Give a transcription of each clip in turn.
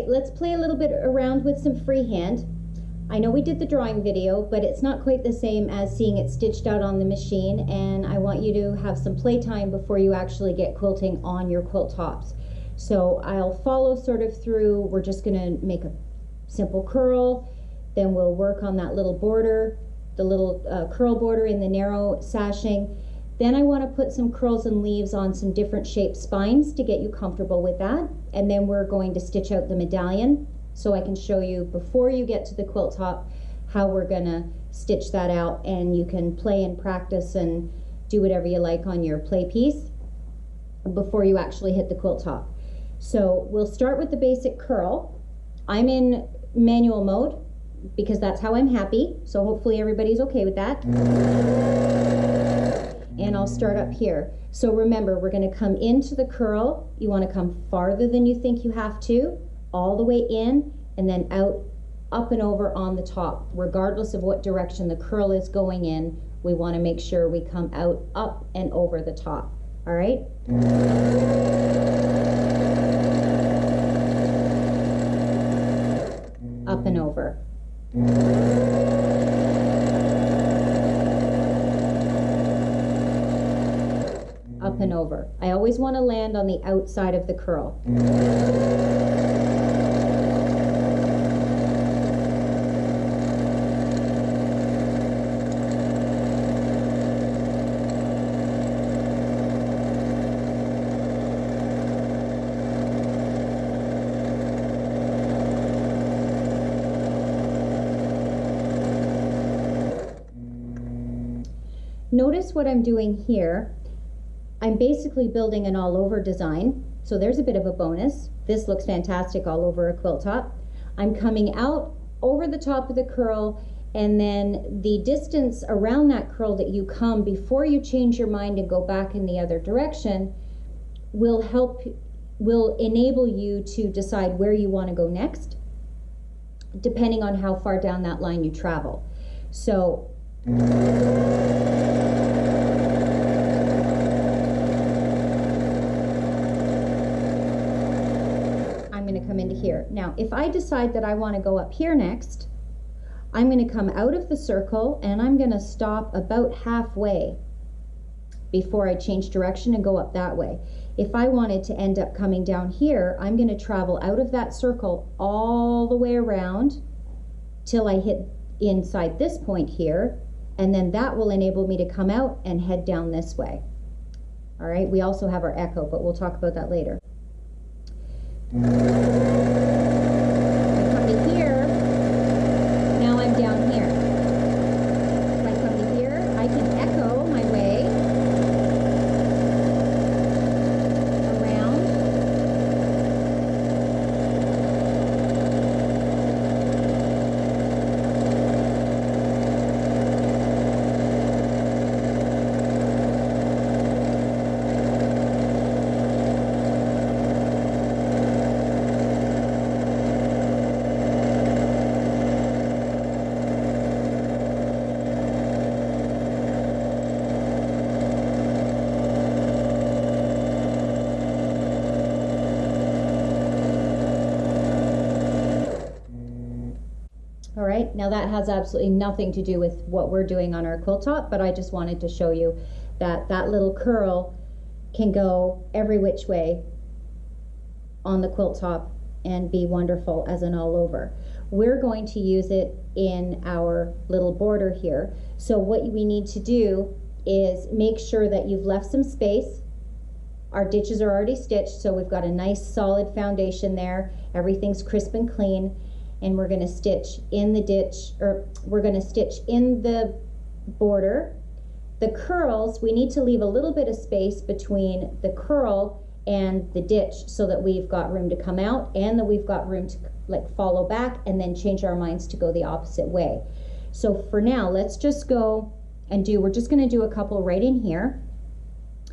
Let's play a little bit around with some freehand. I know we did the drawing video, but it's not quite the same as seeing it stitched out on the machine, and I want you to have some playtime before you actually get quilting on your quilt tops. So I'll follow sort of through. We're just going to make a simple curl, then we'll work on that little border, the little curl border in the narrow sashing. Then I want to put some curls and leaves on some different shaped spines to get you comfortable with that. And then we're going to stitch out the medallion so I can show you before you get to the quilt top how we're going to stitch that out, and you can play and practice and do whatever you like on your play piece before you actually hit the quilt top. So we'll start with the basic curl. I'm in manual mode because that's how I'm happy, so hopefully everybody's okay with that. And I'll start up here. So remember, we're going to come into the curl. You want to come farther than you think you have to, all the way in, and then out, up and over on the top. Regardless of what direction the curl is going in, we want to make sure we come out, up and over the top. All right? Up and over. Up and over. I always want to land on the outside of the curl. Notice what I'm doing here. I'm basically building an all-over design, so there's a bit of a bonus. This looks fantastic all over a quilt top. I'm coming out over the top of the curl, and then the distance around that curl that you come before you change your mind and go back in the other direction will enable you to decide where you want to go next, depending on how far down that line you travel. So come into here. Now, if I decide that I want to go up here next, I'm going to come out of the circle and I'm going to stop about halfway before I change direction and go up that way. If I wanted to end up coming down here, I'm going to travel out of that circle all the way around till I hit inside this point here, and then that will enable me to come out and head down this way. All right, we also have our echo, but we'll talk about that later. I come to here, now I'm down here. If I come to here, I can echo my way around. All right, now that has absolutely nothing to do with what we're doing on our quilt top, but I just wanted to show you that that little curl can go every which way on the quilt top and be wonderful as an all over. We're going to use it in our little border here. So what we need to do is make sure that you've left some space. Our ditches are already stitched, so we've got a nice solid foundation there. Everything's crisp and clean. And we're going to stitch in the ditch, or we're going to stitch in the border. The curls, we need to leave a little bit of space between the curl and the ditch so that we've got room to come out and that we've got room to like follow back and then change our minds to go the opposite way. So for now, let's just go and we're just going to do a couple right in here.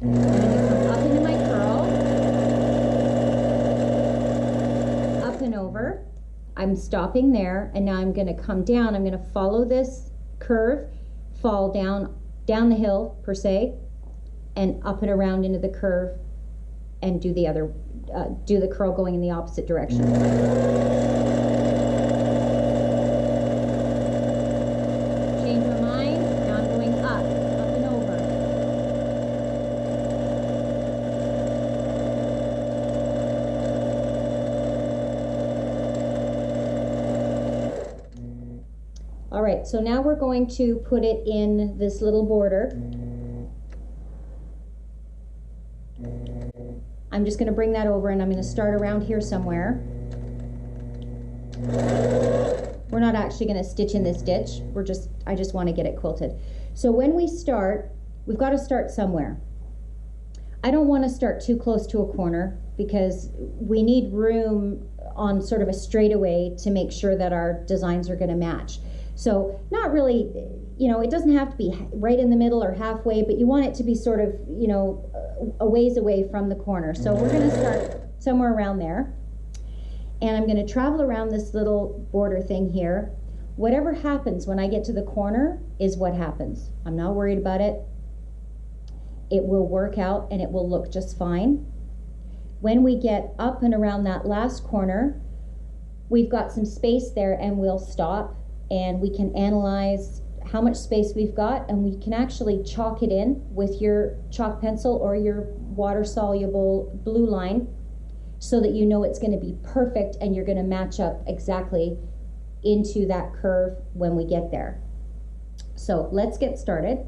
I'm going to come up into my curl, up and over. I'm stopping there, and now I'm going to come down. I'm going to follow this curve, fall down the hill per se, and up and around into the curve, and do the other, do the curl going in the opposite direction. Change my mind. Now I'm going up and over. All right, so now we're going to put it in this little border. I'm just going to bring that over, and I'm going to start around here somewhere. We're not actually going to stitch in this ditch. I just want to get it quilted. So when we start, we've got to start somewhere. I don't want to start too close to a corner because we need room on sort of a straightaway to make sure that our designs are going to match. So not really, you know, it doesn't have to be right in the middle or halfway, but you want it to be sort of, you know, a ways away from the corner. So we're going to start somewhere around there. And I'm going to travel around this little border thing here. Whatever happens when I get to the corner is what happens. I'm not worried about it. It will work out and it will look just fine. When we get up and around that last corner, we've got some space there, and we'll stop and we can analyze how much space we've got, and we can actually chalk it in with your chalk pencil or your water-soluble blue line so that you know it's going to be perfect and you're going to match up exactly into that curve when we get there. So let's get started.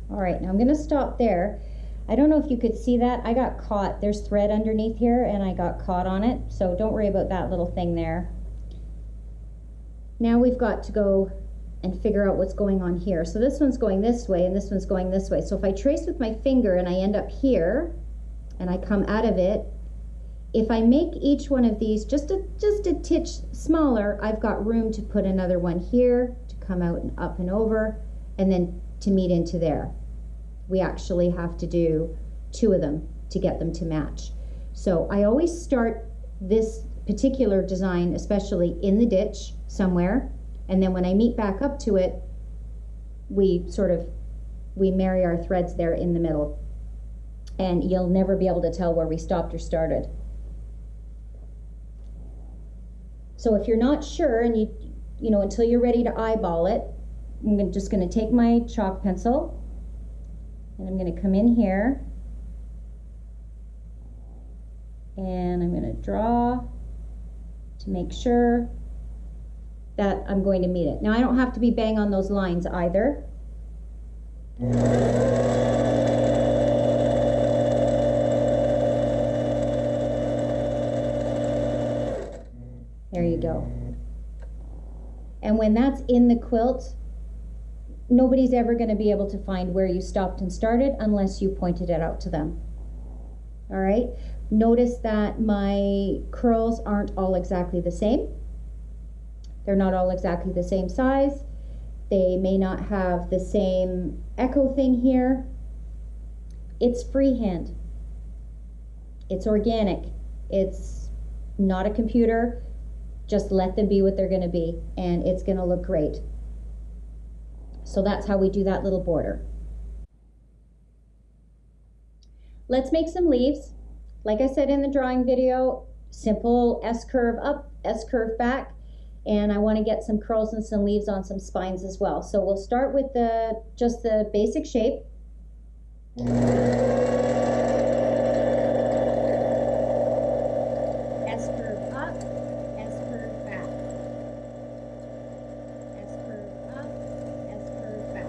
All right, now I'm going to stop there. I don't know if you could see that. I got caught. There's thread underneath here, and I got caught on it. So don't worry about that little thing there. Now we've got to go and figure out what's going on here. So this one's going this way, and this one's going this way. So if I trace with my finger and I end up here, and I come out of it, if I make each one of these just a titch smaller, I've got room to put another one here, to come out and up and over, and then to meet into there. We actually have to do 2 of them to get them to match. So I always start this particular design, especially in the ditch somewhere, and then when I meet back up to it, we marry our threads there in the middle, and you'll never be able to tell where we stopped or started. So if you're not sure, and you know, until you're ready to eyeball it, I'm just going to take my chalk pencil, and I'm going to come in here, and I'm going to draw to make sure that I'm going to meet it. Now I don't have to be bang on those lines either. There you go. And when that's in the quilt, nobody's ever going to be able to find where you stopped and started unless you pointed it out to them. All right, notice that my curls aren't all exactly the same. They're not all exactly the same size. They may not have the same echo thing here. It's freehand. It's organic. It's not a computer. Just let them be what they're going to be, and it's going to look great. So that's how we do that little border. Let's make some leaves. Like I said in the drawing video, simple S-curve up, S-curve back, and I want to get some curls and some leaves on some spines as well. So we'll start with just the basic shape. S-curve up, S-curve back. S-curve up, S-curve back.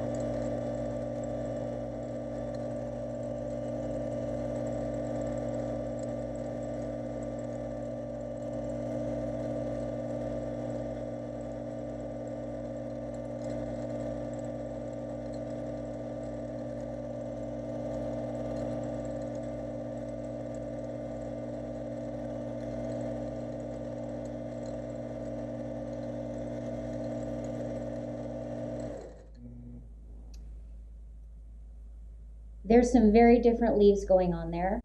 There's some very different leaves going on there,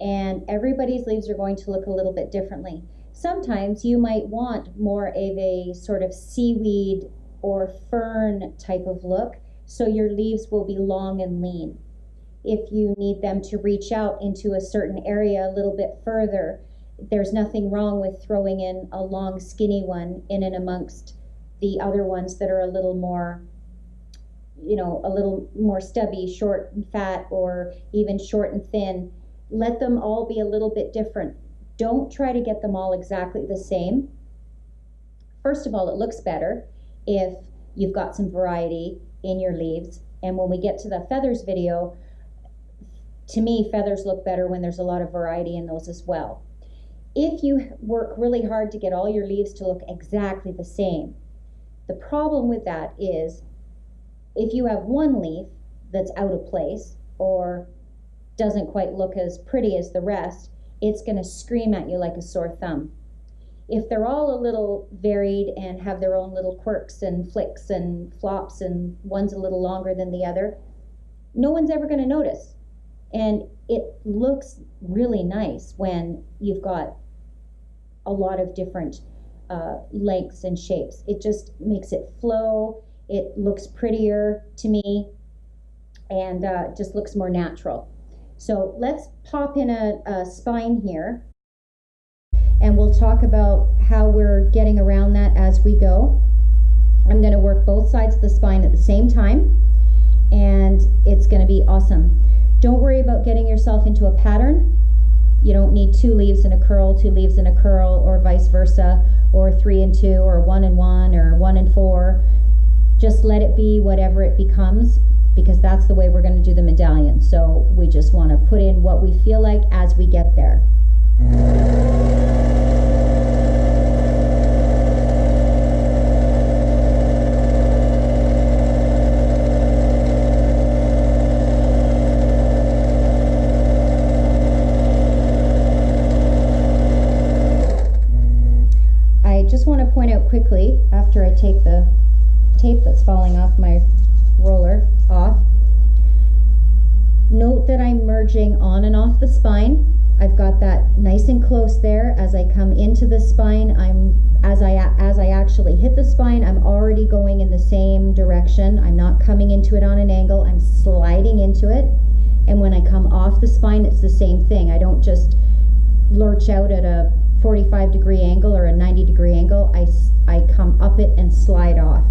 and everybody's leaves are going to look a little bit differently. Sometimes you might want more of a sort of seaweed or fern type of look, so your leaves will be long and lean. If you need them to reach out into a certain area a little bit further, there's nothing wrong with throwing in a long skinny one in and amongst the other ones that are a little more, a little more stubby, short and fat, or even short and thin. Let them all be a little bit different. Don't try to get them all exactly the same. First of all, it looks better if you've got some variety in your leaves. And when we get to the feathers video, to me, feathers look better when there's a lot of variety in those as well. If you work really hard to get all your leaves to look exactly the same, the problem with that is if you have one leaf that's out of place or doesn't quite look as pretty as the rest, it's going to scream at you like a sore thumb. If they're all a little varied and have their own little quirks and flicks and flops, and one's a little longer than the other, no one's ever going to notice. And it looks really nice when you've got a lot of different lengths and shapes. It just makes it flow. It looks prettier to me, and just looks more natural. So let's pop in a spine here, and we'll talk about how we're getting around that as we go. I'm going to work both sides of the spine at the same time, and it's going to be awesome. Don't worry about getting yourself into a pattern. You don't need 2 leaves in a curl, 2 leaves in a curl, or vice versa, or 3 and 2, or 1 and 1, or 1 and 4. Just let it be whatever it becomes, because that's the way we're going to do the medallion. So we just want to put in what we feel like as we get there. I just want to point out quickly, after I take the tape that's falling off my roller off, note that I'm merging on and off the spine. I've got that nice and close there. As I come into the spine, as I actually hit the spine, I'm already going in the same direction. I'm not coming into it on an angle, I'm sliding into it. And when I come off the spine, it's the same thing. I don't just lurch out at a 45-degree angle or a 90-degree angle. I come up it and slide off.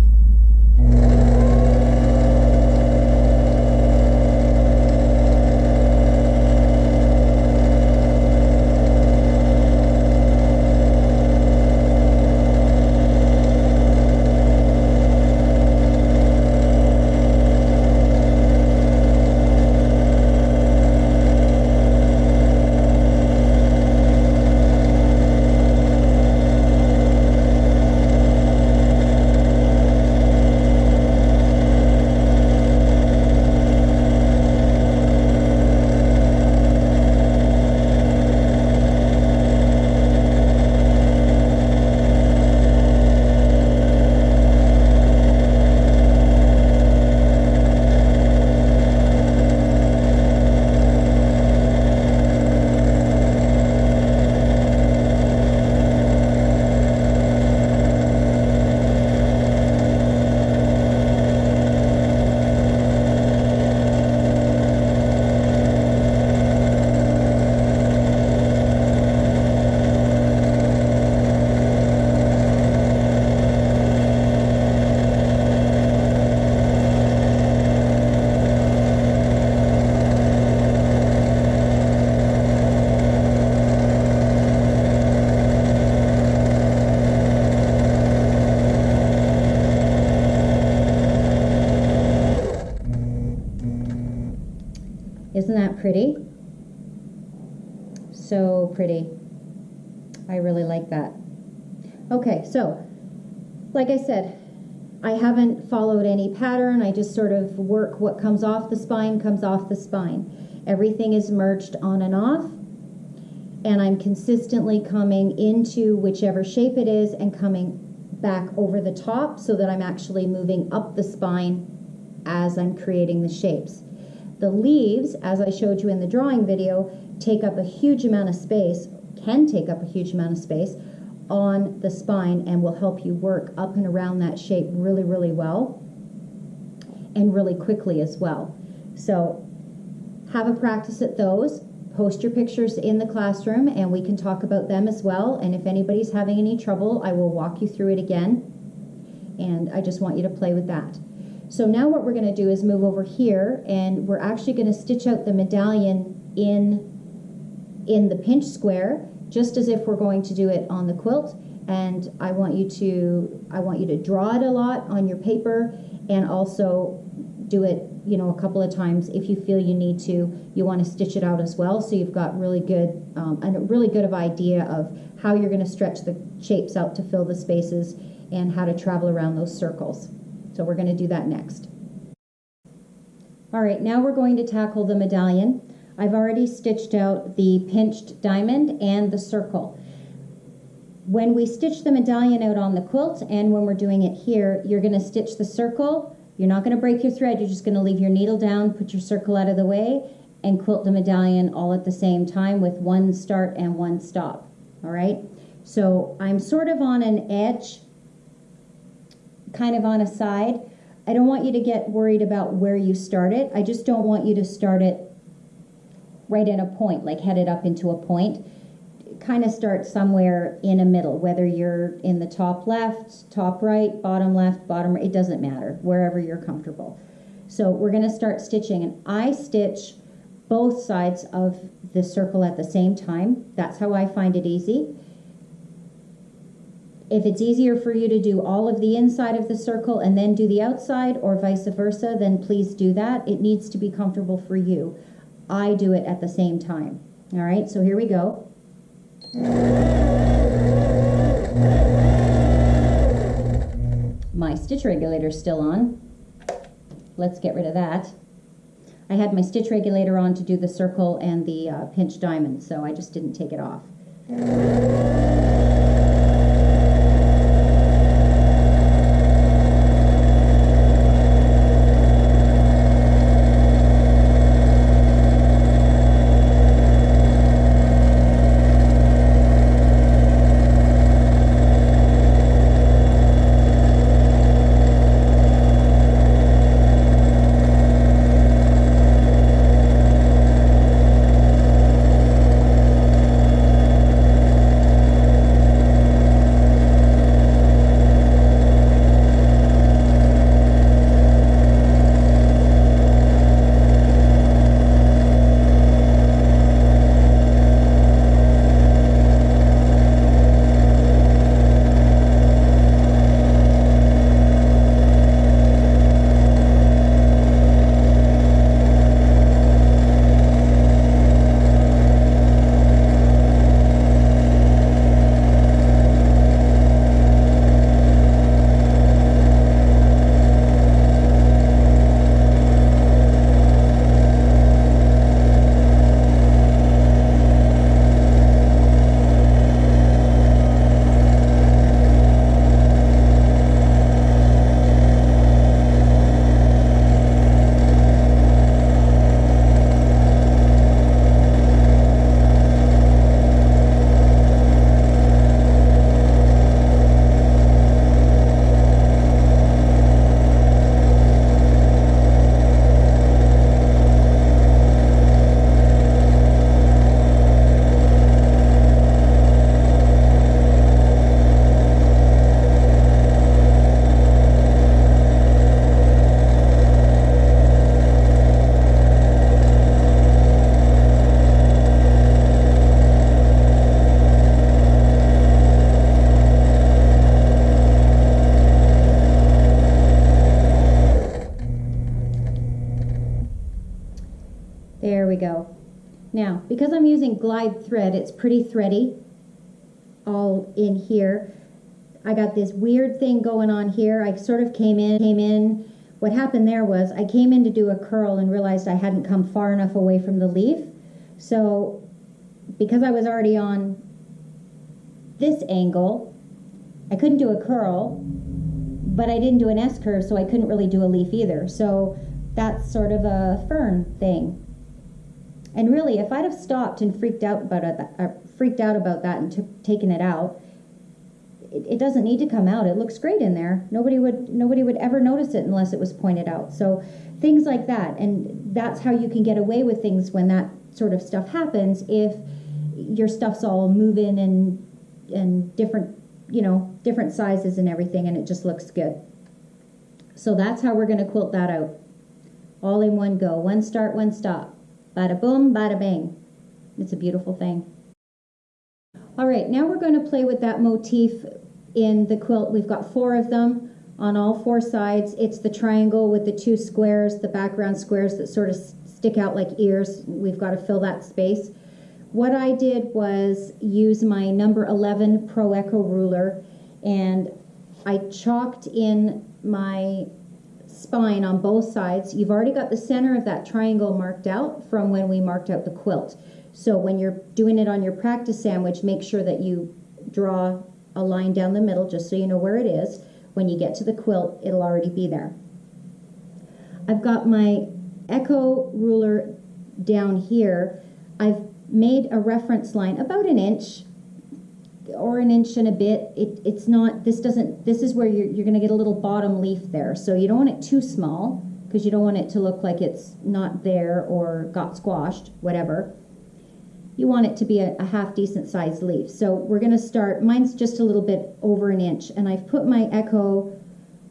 Isn't that pretty? So pretty. I really like that. Okay, so like I said, I haven't followed any pattern. I just sort of work what comes off the spine, comes off the spine. Everything is merged on and off, and I'm consistently coming into whichever shape it is and coming back over the top so that I'm actually moving up the spine as I'm creating the shapes. The leaves, as I showed you in the drawing video, take up a huge amount of space, can take up a huge amount of space on the spine, and will help you work up and around that shape really, really well and really quickly as well. So have a practice at those. Post your pictures in the classroom and we can talk about them as well. And if anybody's having any trouble, I will walk you through it again. And I just want you to play with that. So now what we're going to do is move over here, and we're actually going to stitch out the medallion in the pinch square, just as if we're going to do it on the quilt. And I want you to draw it a lot on your paper, and also do it, you know, a couple of times if you feel you need to. You want to stitch it out as well, so you've got really good a really good of idea of how you're going to stretch the shapes out to fill the spaces and how to travel around those circles. So we're going to do that next. All right, now we're going to tackle the medallion. I've already stitched out the pinched diamond and the circle. When we stitch the medallion out on the quilt and when we're doing it here, you're going to stitch the circle. You're not going to break your thread. You're just going to leave your needle down, put your circle out of the way, and quilt the medallion all at the same time with one start and one stop. All right? So I'm sort of on an edge, kind of on a side. I don't want you to get worried about where you start it. I just don't want you to start it right at a point, like headed up into a point. Kind of start somewhere in a middle, whether you're in the top left, top right, bottom left, bottom right, it doesn't matter, wherever you're comfortable. So we're going to start stitching, and I stitch both sides of the circle at the same time. That's how I find it easy. If it's easier for you to do all of the inside of the circle and then do the outside, or vice versa, then please do that. It needs to be comfortable for you. I do it at the same time. All right, so here we go. My stitch regulator is still on. Let's get rid of that. I had my stitch regulator on to do the circle and the pinched diamond, so I just didn't take it off. Now, because I'm using glide thread, it's pretty thready all in here. I got this weird thing going on here. I sort of came in. What happened there was I came in to do a curl and realized I hadn't come far enough away from the leaf. So because I was already on this angle, I couldn't do a curl, but I didn't do an S curve, so I couldn't really do a leaf either. So that's sort of a fern thing. And really, if I'd have stopped and freaked out about that and taken it out, it doesn't need to come out. It looks great in there. Nobody would ever notice it unless it was pointed out. So things like that, and that's how you can get away with things when that sort of stuff happens. If your stuff's all moving and different, different sizes and everything, and it just looks good. So that's how we're going to quilt that out, all in one go, one start, one stop. Bada boom, bada bang. It's a beautiful thing. All right, now we're going to play with that motif in the quilt. We've got 4 of them on all 4 sides. It's the triangle with the 2 squares, the background squares that sort of stick out like ears. We've got to fill that space. What I did was use my number 11 Pro Echo ruler, and I chalked in my spine on both sides. You've already got the center of that triangle marked out from when we marked out the quilt. So when you're doing it on your practice sandwich, make sure that you draw a line down the middle just so you know where it is. When you get to the quilt, it'll already be there. I've got my Echo ruler down here. I've made a reference line about 1 inch or 1 inch and a bit. It's not, this is where you're going to get a little bottom leaf there. So you don't want it too small because you don't want it to look like it's not there or got squashed, whatever. You want it to be a half decent sized leaf. So we're going to start, mine's just a little bit over 1 inch, and I've put my Echo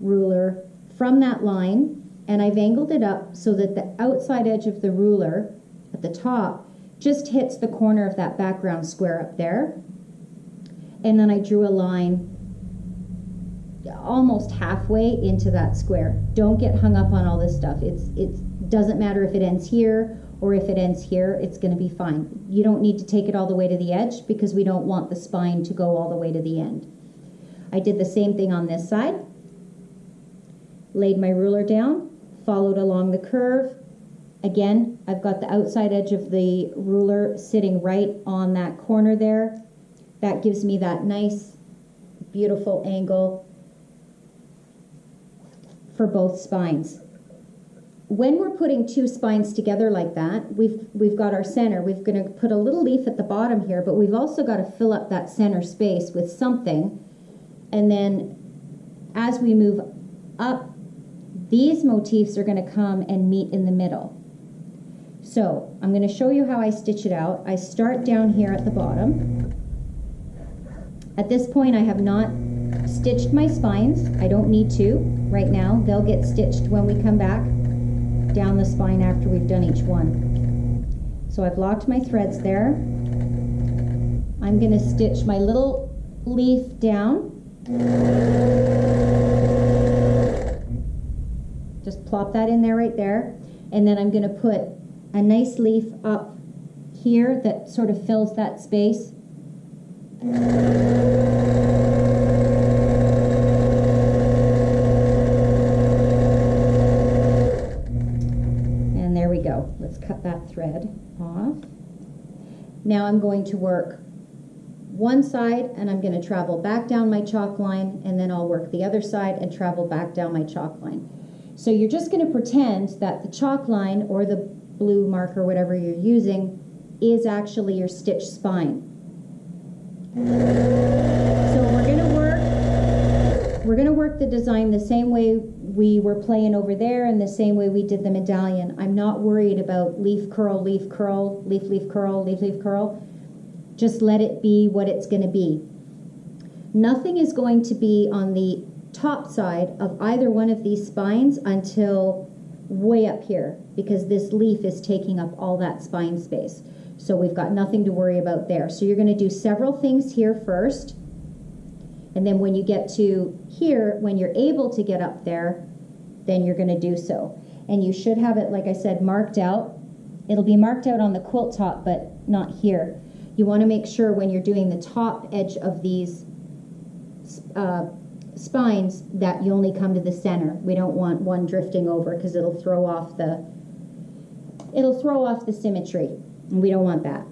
ruler from that line and I've angled it up so that the outside edge of the ruler at the top just hits the corner of that background square up there. And then I drew a line almost halfway into that square. Don't get hung up on all this stuff. It doesn't matter if it ends here or if it ends here, it's going to be fine. You don't need to take it all the way to the edge because we don't want the spine to go all the way to the end. I did the same thing on this side. Laid my ruler down, followed along the curve. Again, I've got the outside edge of the ruler sitting right on that corner there. That gives me that nice, beautiful angle for both spines. When we're putting 2 spines together like that, we've got our center. We're going to put a little leaf at the bottom here, but we've also got to fill up that center space with something. And then as we move up, these motifs are going to come and meet in the middle. So I'm going to show you how I stitch it out. I start down here at the bottom. At this point, I have not stitched my spines. I don't need to right now. They'll get stitched when we come back down the spine after we've done each one. So I've locked my threads there. I'm going to stitch my little leaf down. Just plop that in there right there. And then I'm going to put a nice leaf up here that sort of fills that space. And there we go. Let's cut that thread off. Now I'm going to work one side and I'm going to travel back down my chalk line, and then I'll work the other side and travel back down my chalk line. So you're just going to pretend that the chalk line or the blue marker, whatever you're using, is actually your stitch spine. So we're going to work the design the same way we were playing over there and the same way we did the medallion. I'm not worried about leaf curl, leaf curl, leaf, leaf curl, leaf, leaf curl. Just let it be what it's going to be. Nothing is going to be on the top side of either one of these spines until way up here, because this leaf is taking up all that spine space. So we've got nothing to worry about there. So you're going to do several things here first, and then when you get to here, when you're able to get up there, then you're going to do so. And you should have it, like I said, marked out It'll be marked out on the quilt top, but not here. You want to make sure when you're doing the top edge of these spines that you only come to the center. We don't want one drifting over because it'll throw off the symmetry, and we don't want that.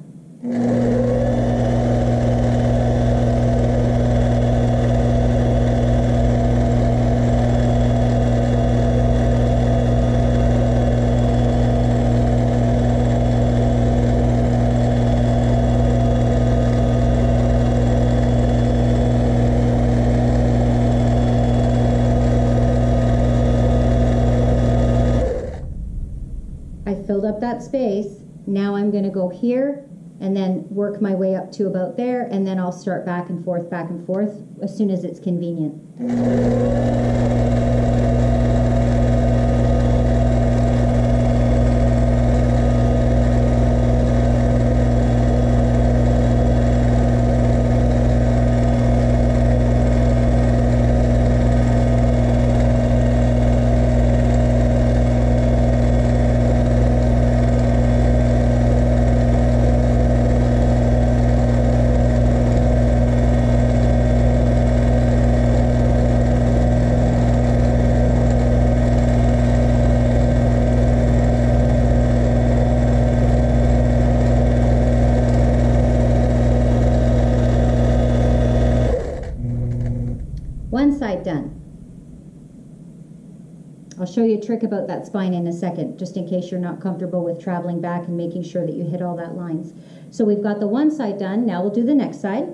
Filled up that space. Now I'm going to go here and then work my way up to about there, and then I'll start back and forth as soon as it's convenient. One side done. I'll show you a trick about that spine in a second, just in case you're not comfortable with traveling back and making sure that you hit all that lines. So we've got the one side done. Now we'll do the next side.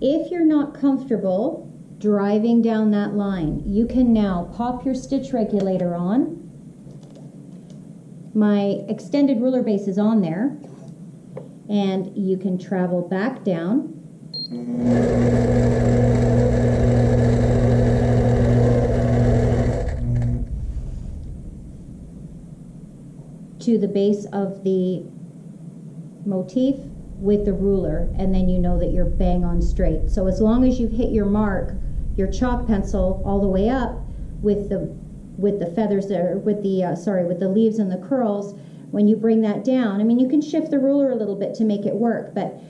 If you're not comfortable driving down that line, you can now pop your stitch regulator on. My extended ruler base is on there, and you can travel back down. To the base of the motif with the ruler, and then you know that you're bang on straight. So as long as you've hit your mark, your chalk pencil all the way up with the feathers there, with the leaves and the curls, when you bring that down, I mean, you can shift the ruler a little bit to make it work, but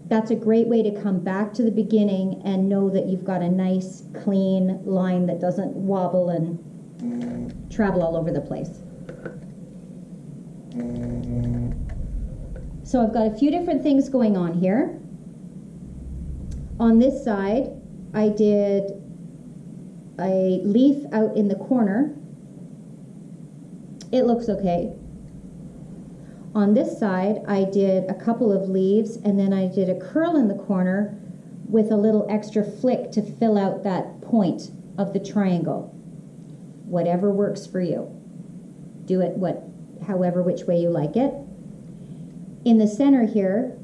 that's a great way to come back to the beginning and know that you've got a nice clean line that doesn't wobble and travel all over the place. So I've got a few different things going on here. On this side, I did a leaf out in the corner. It looks okay. On this side, I did a couple of leaves, and then I did a curl in the corner with a little extra flick to fill out that point of the triangle. Whatever works for you. Do it however which way you like it. In the center here,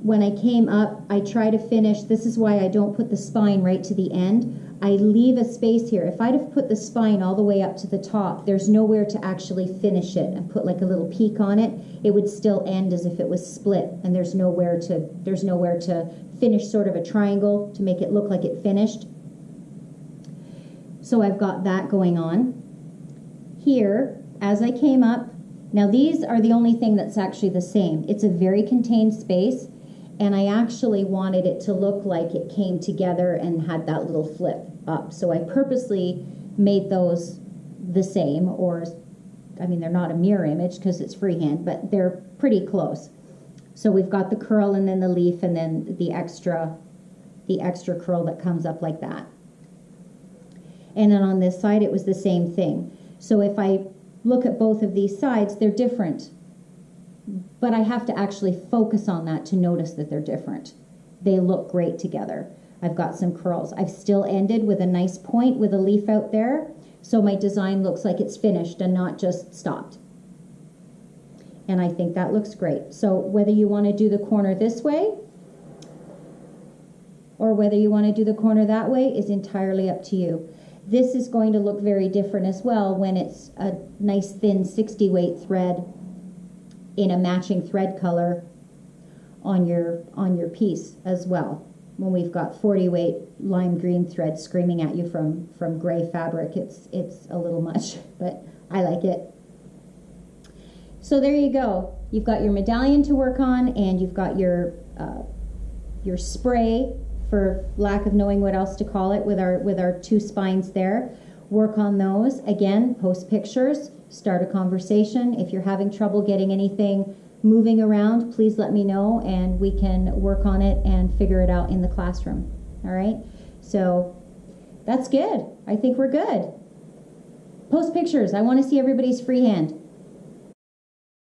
when I came up, I try to finish. This is why I don't put the spine right to the end. I leave a space here. If I'd have put the spine all the way up to the top, there's nowhere to actually finish it and put like a little peak on it. It would still end as if it was split, and there's nowhere to finish sort of a triangle to make it look like it finished. So I've got that going on. Here, as I came up, now these are the only thing that's actually the same. It's a very contained space, And I actually wanted it to look like it came together and had that little flip up. So I purposely made those the same, or, I mean, they're not a mirror image because it's freehand, but they're pretty close. So we've got the curl and then the leaf and then the extra curl that comes up like that. And then on this side, it was the same thing. So if I look at both of these sides, they're different. But I have to actually focus on that to notice that they're different. They look great together. I've got some curls. I've still ended with a nice point with a leaf out there, so my design looks like it's finished and not just stopped. And I think that looks great. So whether you want to do the corner this way or whether you want to do the corner that way is entirely up to you. This is going to look very different as well when it's a nice thin 60 weight thread in a matching thread color on your piece as well. When we've got 40 weight lime green thread screaming at you from gray fabric, it's a little much, but I like it. So there you go. You've got your medallion to work on, and you've got your spray, for lack of knowing what else to call it, with our two spines there. Work on those. Again, post pictures, start a conversation. If you're having trouble getting anything moving around, please let me know and we can work on it and figure it out in the classroom. All right? So that's good. I think we're good. Post pictures. I want to see everybody's freehand.